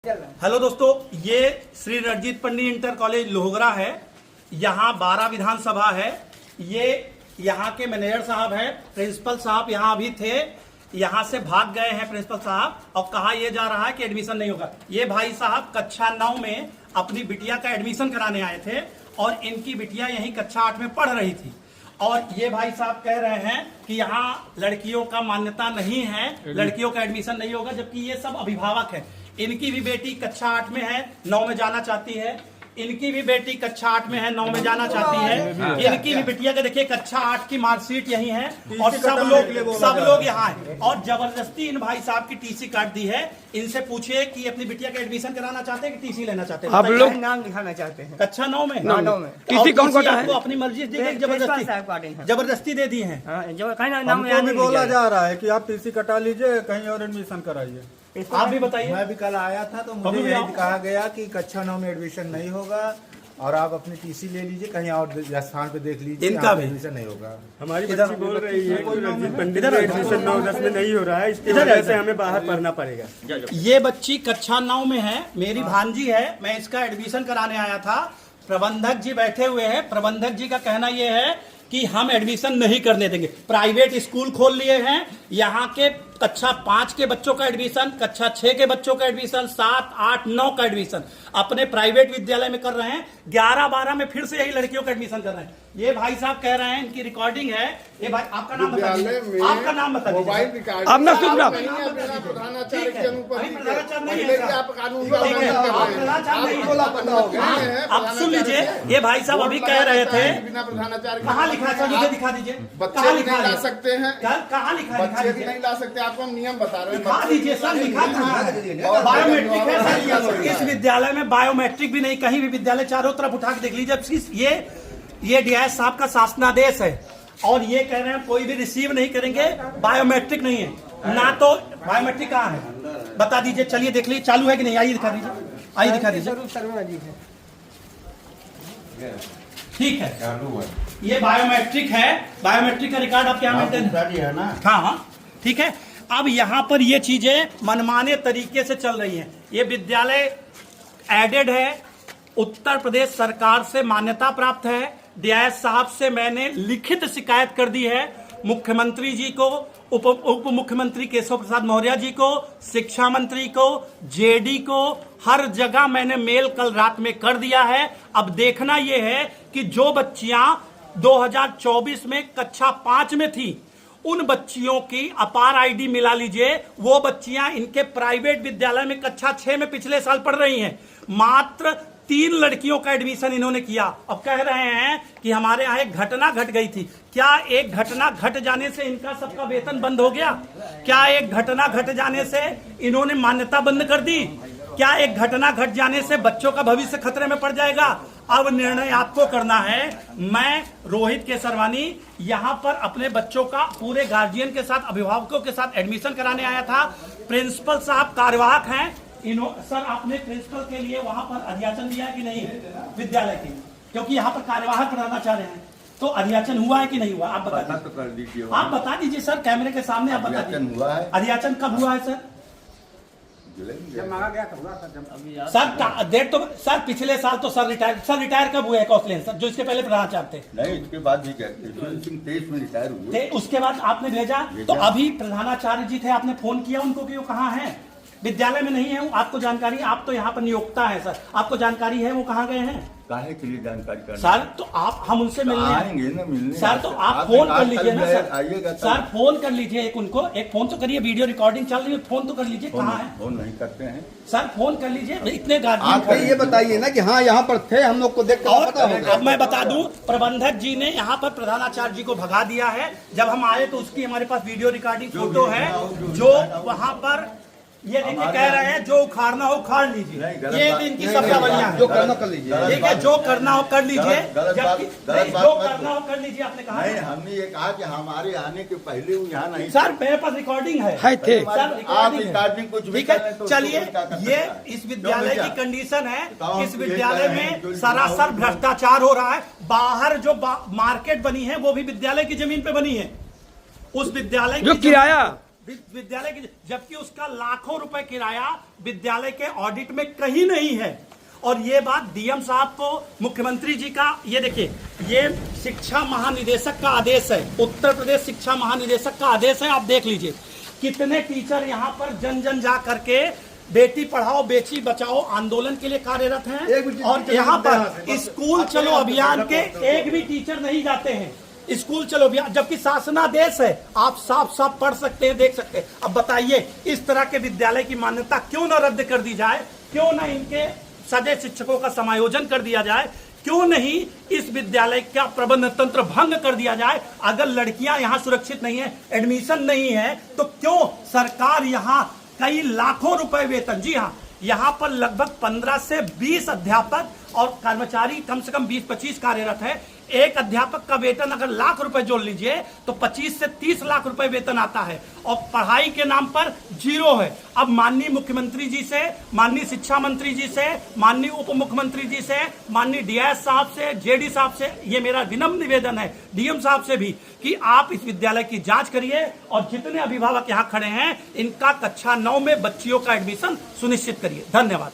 Hello दोस्तों, ये श्री रणजीत पंडित inter college लोहगरा है। यहाँ 12 विधानसभा है। ये यहाँ के मैनेजर साहब है, प्रिंसिपल साहब यहाँ अभी थे, यहाँ से भाग गए हैं प्रिंसिपल साहब, और कहा यह जा रहा है कि एडमिशन नहीं होगा। ये भाई साहब कक्षा 9 में अपनी बिटिया का एडमिशन कराने आए थे और इनकी बिटिया यहीं कक्षा 8 में पढ़ रही थी। और ये भाई साहब कह रहे हैं कि यहाँ लड़कियों का मान्यता नहीं है, लड़कियों का एडमिशन नहीं होगा, जबकि ये सब अभिभावक है। इनकी भी बेटी कक्षा 8 में है, 9 में जाना चाहती है। इनकी भी बेटी कक्षा 8 में है, 9 में जाना चाहती है। इनकी भी बिटिया का देखिए कक्षा 8 की मार्कशीट यहीं है और सब लोग यहाँ हैं। और जबरदस्ती इन भाई साहब की टीसी काट दी है। इनसे पूछिए कि अपनी बिटिया का एडमिशन कराना चाहते हैं कि टीसी लेना चाहते हैं। आप लोग नाम लिखाना चाहते हैं कक्षा 9 में टीसी कौन काटा है? अपनी मर्जी से जबरदस्ती दे दी है। हमको भी बोला जा रहा है कि आप टीसी कटा लीजिए, कहीं और एडमिशन कराइए। आप भी बताइए। मैं भी कल आया था तो मुझे यही कहा गया कि कक्षा 9 में एडमिशन नहीं होगा और आप अपनी टीसी ले लीजिए, कहीं और स्थान पे देख लीजिए, इनका भी एडमिशन नहीं होगा। हमारी बच्ची बोल रही है कि रणजीत पंडित में एडमिशन 9-10 में नहीं हो रहा है, इसकी वजह से हमें बाहर पढ़ना पड़ेगा। ये बच्ची कक्षा 9 में है, मेरी भांजी है, मैं इसका एडमिशन कराने आया था। प्रबंधक जी बैठे हुए हैं। प्रबंधक जी का कहना यह है कि हम एडमिशन नहीं करने देंगे। प्राइवेट स्कूल खोल लिए हैं, यहाँ के कक्षा 5 के बच्चों का एडमिशन, कक्षा 6 के बच्चों का एडमिशन, 7, 8, 9 का एडमिशन अपने प्राइवेट विद्यालय में कर रहे हैं। 11, 12 में फिर से यही लड़कियों का एडमिशन कर रहे हैं। ये भाई साहब कह रहे हैं, इनकी रिकॉर्डिंग है। ये भाई आपका नाम बता दीजिए, आपका नाम बता दीजिए। अपना शुभ नाम। आप सुन लीजिए, ये भाई साहब अभी कह रहे थे, कहाँ लिखा है मुझे दिखा दीजिए। बच्चे नहीं ला सकते हैं, कहाँ लिखा है? बच्चे भी नहीं ला सकते, आपको हम नियम बता रहे हैं। दिखा दीजिए सर, लिखा कहाँ है? बायोमेट्रिक है सर। इस विद्यालय में बायोमेट्रिक भी नहीं, कहीं भी विद्यालय चारों तरफ उठा के देख लीजिए। ये डीआईएस साहब का शासनादेश है और ये कह रहे हैं कोई भी रिसीव नहीं करेंगे, बायोमेट्रिक नहीं है ना। तो बायोमेट्रिक कहाँ है बता दीजिए। चलिए देख लीजिए चालू है कि नहीं, आइए दिखा दीजिए, आइए दिखा दीजिए। ठीक है, ये बायोमेट्रिक है, बायोमेट्रिक का रिकॉर्ड आपके यहाँ है ना? हाँ, ठीक है। अब यहाँ पर ये चीजें मनमाने तरीके से चल रही हैं। ये विद्यालय एडेड है, उत्तर प्रदेश सरकार से मान्यता प्राप्त है। डीआईएस साहब से मैंने लिखित शिकायत कर दी है, मुख्यमंत्री जी को, उप मुख्यमंत्री केशव प्रसाद मौर्य जी को, शिक्षा मंत्री को, जेडी को, हर जगह मैंने मेल कल रात में कर दिया है। अब देखना यह है कि जो बच्चियां 2024 में कक्षा 5 में थी, उन बच्चियों की अपार आईडी मिला लीजिए। वो बच्चियां इनके प्राइवेट विद्यालय में कक्षा 6 में पिछले साल पढ़ रही हैं। मात्र 3 लड़कियों का एडमिशन इन्होंने किया। अब कह रहे हैं कि हमारे यहाँ एक घटना घट गई थी। क्या एक घटना घट जाने से इनका सबका वेतन बंद हो गया? क्या एक घटना घट जाने से इन्होंने मान्यता बंद कर दी? क्या एक घटना घट जाने से बच्चों का भविष्य खतरे में पड़ जाएगा? अब निर्णय आपको करना है। मैं रोहित केसरवानी यहाँ पर अपने बच्चों का पूरे गार्जियन के साथ, अभिभावकों के साथ एडमिशन कराने आया था। प्रिंसिपल साहब कार्यवाहक हैं। सर, आपने प्रिंसिपल के लिए वहां पर अध्याचन दिया कि नहीं विद्यालय की? क्योंकि यहाँ पर कार्यवाहक बनाना चाह रहे हैं, तो अध्याचन हुआ है कि नहीं हुआ? आप बता दीजिए। कर दीजिए, आप बता दीजिए सर, कैमरे के सामने आप बता दीजिए। हुआ है। अध्याचन कब हुआ है सर? सर डेट तो सर पिछले साल तो सर रिटायर कब हुए कौशलेन सर, जो इसके पहले प्रधानाचार्य थे? नहीं, इसके बाद भी कहते 23 में रिटायर हुए। उसके बाद आपने भेजा, तो अभी प्रधानाचार्य जी थे, आपने फोन किया उनको कि वो कहाँ है? विद्यालय में नहीं है। आपको जानकारी, आप तो यहाँ पर नियोक्ता है सर, आपको जानकारी है वो कहाँ गए हैं? काहे के लिए जानकारी करना? सर तो आप, हम उनसे मिलने आएंगे ना, मिलने। सर तो आप फोन कर लीजिए ना सर, आइएगा सर फोन कर लीजिए, एक फोन तो करिए, वीडियो रिकॉर्डिंग चल रही है, फोन तो कर लीजिए। कहाँ है? फोन नहीं करते हैं सर, फोन कर लीजिए। इतने आप ये बताइए ना कि हाँ यहाँ पर थे, हम लोग को देख कर पता होगा। अब मैं बता दूं, प्रबंधक जी ने यहाँ पर प्रधानाचार्य जी को भगा दिया है। जब हम आए तो उसकी हमारे पास वीडियो रिकॉर्डिंग फोटो है, जो वहाँ पर ये देखिए कह रहे हैं जो उखाड़ना हो उखाड़ लीजिए। ये इनकी सबका बढ़िया है, जो करना कर लीजिए। ठीक है, जो करना हो कर लीजिए, जो करना हो कर लीजिए। आपने कहा नहीं, हमने ये कहा कि हमारे आने के पहले वो यहाँ नहीं। सर मेरे पास रिकॉर्डिंग है थे। आप रिकॉर्डिंग कुछ भी ठीक है। चलिए, ये इस विद्यालय की कंडीशन है। इस विद्यालय में सरासर भ्रष्टाचार हो रहा है। बाहर जो मार्केट बनी है वो भी विद्यालय की जमीन पे बनी है। उस विद्यालय जो किराया विद्यालय की, जबकि उसका लाखों रुपए किराया विद्यालय के ऑडिट में कहीं नहीं है। और ये बात डीएम साहब को, मुख्यमंत्री जी का, ये देखिए, ये शिक्षा महानिदेशक का आदेश है, उत्तर प्रदेश शिक्षा महानिदेशक का आदेश है। आप देख लीजिए कितने टीचर यहाँ पर जन जन जा करके बेटी पढ़ाओ बेटी बचाओ आंदोलन के लिए कार्यरत हैं। और यहाँ पर स्कूल चलो अभियान के एक भी टीचर नहीं जाते हैं। स्कूल चलो अभियान, जबकि शासनादेश है, आप साफ साफ पढ़ सकते हैं, देख सकते हैं। अब बताइए इस तरह के विद्यालय की मान्यता क्यों न रद्द कर दी जाए, क्यों न इनके सजै शिक्षकों का समायोजन कर दिया जाए, क्यों नहीं इस विद्यालय का प्रबंध तंत्र भंग कर दिया जाए। अगर लड़कियां यहाँ सुरक्षित नहीं है, एडमिशन नहीं है, तो क्यों सरकार यहाँ कई लाखों रुपए वेतन, जी हाँ, यहाँ पर लगभग 15 से 20 अध्यापक और कर्मचारी कम से कम 20-25 कार्यरत है। एक अध्यापक का वेतन अगर लाख रुपए जोड़ लीजिए तो 25 से 30 लाख रुपए वेतन आता है, और पढ़ाई के नाम पर जीरो है। अब माननीय मुख्यमंत्री जी से, माननीय शिक्षा मंत्री जी से, माननीय उप मुख्यमंत्री जी से, माननीय डीएस साहब से, जेडी साहब से ये मेरा विनम्र निवेदन है, डीएम साहब से भी, कि आप इस विद्यालय की जांच करिए और जितने अभिभावक यहाँ खड़े हैं इनका कक्षा 9 में बच्चियों का एडमिशन सुनिश्चित करिए। धन्यवाद।